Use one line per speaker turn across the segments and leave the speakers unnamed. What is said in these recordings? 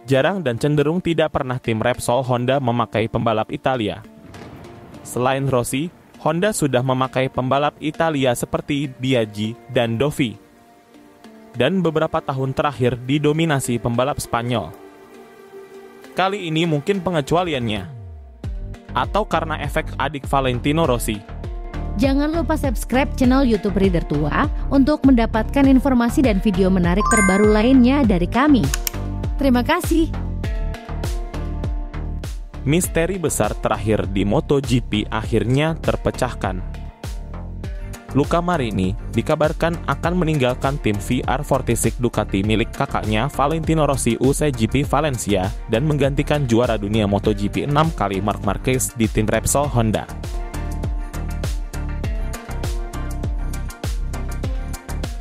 Jarang dan cenderung tidak pernah tim Repsol Honda memakai pembalap Italia. Selain Rossi, Honda sudah memakai pembalap Italia seperti Biaggi dan Dovi. Dan beberapa tahun terakhir didominasi pembalap Spanyol. Kali ini mungkin pengecualiannya. Atau karena efek adik Valentino Rossi.
Jangan lupa subscribe channel YouTube Reader Tua untuk mendapatkan informasi dan video menarik terbaru lainnya dari kami. Terima kasih.
Misteri besar terakhir di MotoGP akhirnya terpecahkan. Luca Marini dikabarkan akan meninggalkan tim VR46 Ducati milik kakaknya Valentino Rossi usai GP Valencia dan menggantikan juara dunia MotoGP 6 kali Marc Marquez di tim Repsol Honda.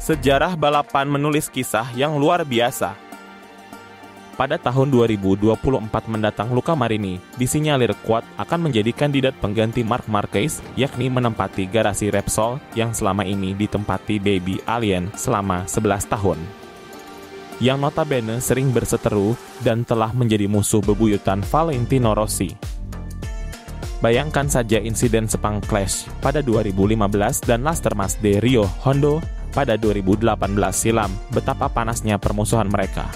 Sejarah balapan menulis kisah yang luar biasa. Pada tahun 2024 mendatang, Luca Marini disinyalir kuat akan menjadi kandidat pengganti Marc Marquez, yakni menempati garasi Repsol yang selama ini ditempati Baby Alien selama 11 tahun. Yang notabene sering berseteru dan telah menjadi musuh bebuyutan Valentino Rossi. Bayangkan saja insiden Sepang Clash pada 2015 dan Las Termas de Rio Hondo pada 2018 silam, betapa panasnya permusuhan mereka.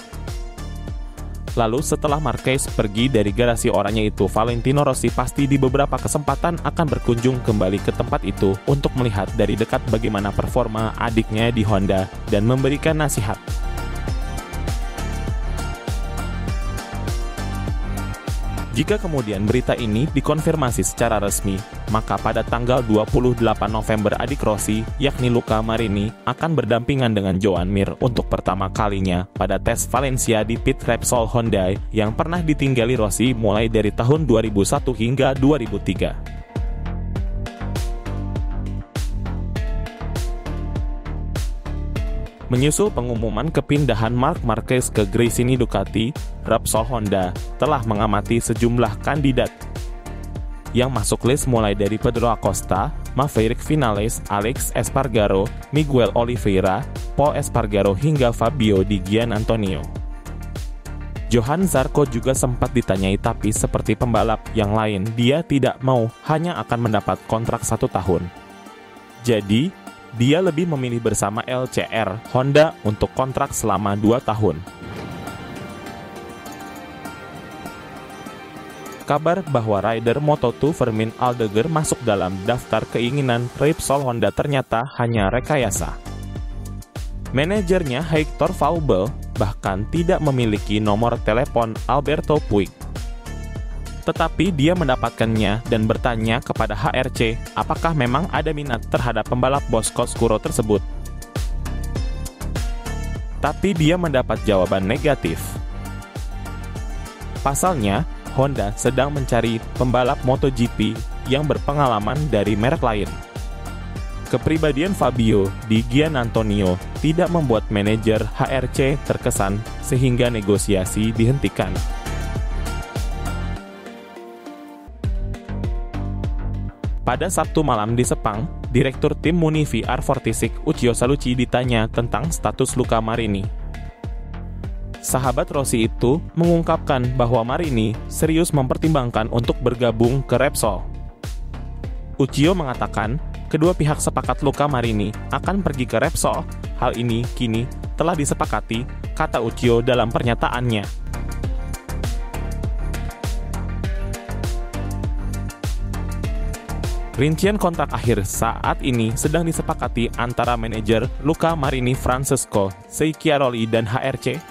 Lalu setelah Marquez pergi dari garasi oranye itu, Valentino Rossi pasti di beberapa kesempatan akan berkunjung kembali ke tempat itu untuk melihat dari dekat bagaimana performa adiknya di Honda dan memberikan nasihat. Jika kemudian berita ini dikonfirmasi secara resmi, maka pada tanggal 28 November adik Rossi, yakni Luca Marini, akan berdampingan dengan Joan Mir untuk pertama kalinya pada tes Valencia di pit Repsol Honda yang pernah ditinggali Rossi mulai dari tahun 2001 hingga 2003. Menyusul pengumuman kepindahan Marc Marquez ke Gresini Ducati, Repsol Honda telah mengamati sejumlah kandidat yang masuk list mulai dari Pedro Acosta, Maverick Vinales, Alex Espargaro, Miguel Oliveira, Pol Espargaro hingga Fabio Di Giannantonio. Johann Zarco juga sempat ditanyai, tapi seperti pembalap yang lain, dia tidak mau hanya akan mendapat kontrak 1 tahun. Jadi, dia lebih memilih bersama LCR Honda untuk kontrak selama 2 tahun. Kabar bahwa rider Moto2 Fermin Aldeguer masuk dalam daftar keinginan Repsol Honda ternyata hanya rekayasa. Manajernya Hector Faubel bahkan tidak memiliki nomor telepon Alberto Puig. Tetapi dia mendapatkannya dan bertanya kepada HRC apakah memang ada minat terhadap pembalap Bosco Scuro tersebut. Tapi dia mendapat jawaban negatif. Pasalnya, Honda sedang mencari pembalap MotoGP yang berpengalaman dari merek lain. Kepribadian Fabio Di Giannantonio tidak membuat manajer HRC terkesan sehingga negosiasi dihentikan. Pada Sabtu malam di Sepang, Direktur Tim Muni VR46 Uccio Salucci ditanya tentang status Luca Marini. Sahabat Rossi itu mengungkapkan bahwa Marini serius mempertimbangkan untuk bergabung ke Repsol. Uccio mengatakan, kedua pihak sepakat Luca Marini akan pergi ke Repsol. Hal ini kini telah disepakati, kata Uccio dalam pernyataannya. Rincian kontrak akhir saat ini sedang disepakati antara manajer Luca Marini Francesco Schiaroli dan HRC.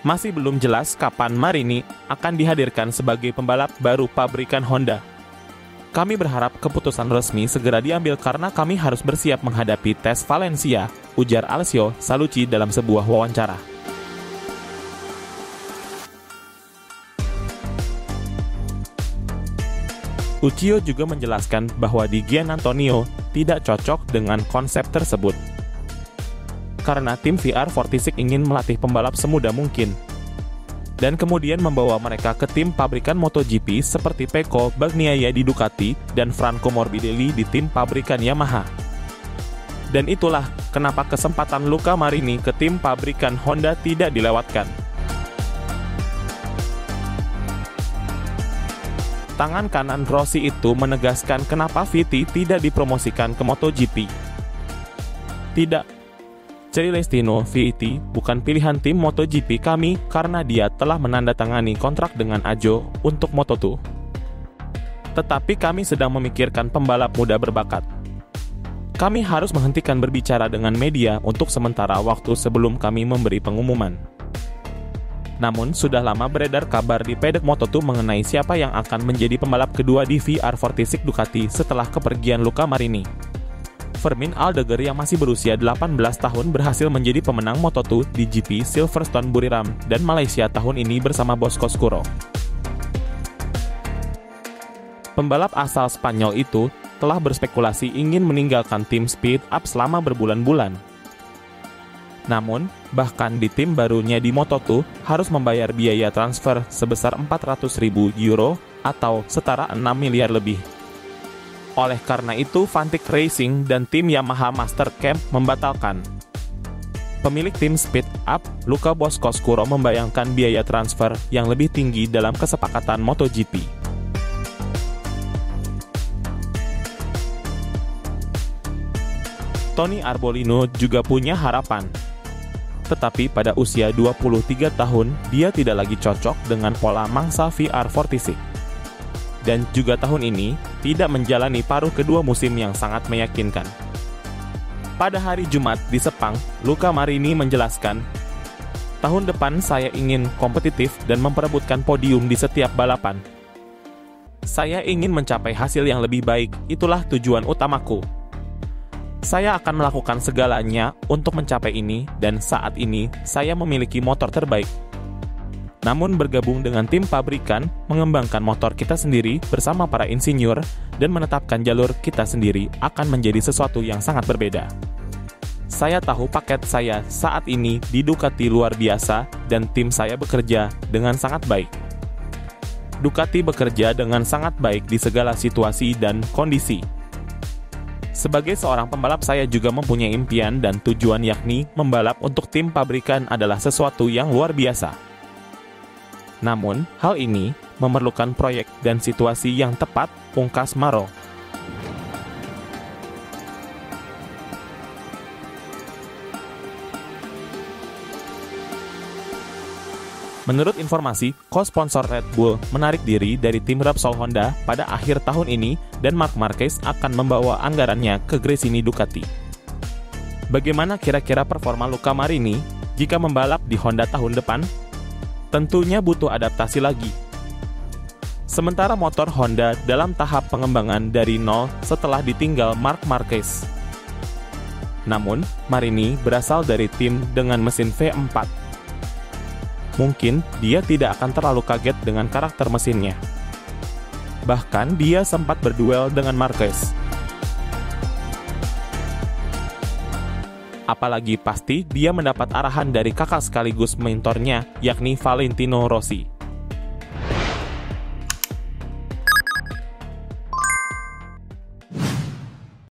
Masih belum jelas kapan Marini akan dihadirkan sebagai pembalap baru pabrikan Honda. Kami berharap keputusan resmi segera diambil karena kami harus bersiap menghadapi tes Valencia, ujar Alessio Salucci dalam sebuah wawancara. Uccio juga menjelaskan bahwa Di Giannantonio tidak cocok dengan konsep tersebut. Karena tim VR46 ingin melatih pembalap semudah mungkin. Dan kemudian membawa mereka ke tim pabrikan MotoGP seperti Pecco Bagnaia di Ducati dan Franco Morbidelli di tim pabrikan Yamaha. Dan itulah kenapa kesempatan Luca Marini ke tim pabrikan Honda tidak dilewatkan. Tangan kanan Rossi itu menegaskan kenapa Viti tidak dipromosikan ke MotoGP. Tidak, Celestino Viti bukan pilihan tim MotoGP kami karena dia telah menandatangani kontrak dengan Ajo untuk Moto2. Tetapi kami sedang memikirkan pembalap muda berbakat. Kami harus menghentikan berbicara dengan media untuk sementara waktu sebelum kami memberi pengumuman. Namun, sudah lama beredar kabar di paddock Moto2 mengenai siapa yang akan menjadi pembalap kedua di VR46 Ducati setelah kepergian Luca Marini. Fermin Aldeguer yang masih berusia 18 tahun berhasil menjadi pemenang Moto2 di GP Silverstone Buriram dan Malaysia tahun ini bersama Bosco Scuro. Pembalap asal Spanyol itu telah berspekulasi ingin meninggalkan tim Speed Up selama berbulan-bulan. Namun, bahkan di tim barunya di Moto2 harus membayar biaya transfer sebesar 400.000 euro atau setara 6 miliar lebih. Oleh karena itu, Vantic Racing dan tim Yamaha Master Camp membatalkan. Pemilik tim Speed Up, Luca Bosco Scuro, membayangkan biaya transfer yang lebih tinggi dalam kesepakatan MotoGP. Tony Arbolino juga punya harapan. Tetapi pada usia 23 tahun, dia tidak lagi cocok dengan pola mangsa VR46. Dan juga tahun ini, tidak menjalani paruh kedua musim yang sangat meyakinkan. Pada hari Jumat di Sepang, Luca Marini menjelaskan, "Tahun depan saya ingin kompetitif dan memperebutkan podium di setiap balapan. Saya ingin mencapai hasil yang lebih baik, itulah tujuan utamaku. Saya akan melakukan segalanya untuk mencapai ini, dan saat ini saya memiliki motor terbaik. Namun bergabung dengan tim pabrikan, mengembangkan motor kita sendiri bersama para insinyur, dan menetapkan jalur kita sendiri akan menjadi sesuatu yang sangat berbeda. Saya tahu paket saya saat ini di Ducati luar biasa, dan tim saya bekerja dengan sangat baik. Ducati bekerja dengan sangat baik di segala situasi dan kondisi. Sebagai seorang pembalap, saya juga mempunyai impian dan tujuan, yakni membalap untuk tim pabrikan adalah sesuatu yang luar biasa. Namun, hal ini memerlukan proyek dan situasi yang tepat," pungkas Maro. Menurut informasi, co-sponsor Red Bull menarik diri dari tim Repsol Honda pada akhir tahun ini dan Marc Marquez akan membawa anggarannya ke Gresini Ducati. Bagaimana kira-kira performa Luca Marini jika membalap di Honda tahun depan? Tentunya butuh adaptasi lagi. Sementara motor Honda dalam tahap pengembangan dari nol setelah ditinggal Marc Marquez. Namun, Marini berasal dari tim dengan mesin V4. Mungkin dia tidak akan terlalu kaget dengan karakter mesinnya. Bahkan dia sempat berduel dengan Marquez. Apalagi pasti dia mendapat arahan dari kakak sekaligus mentornya, yakni Valentino Rossi.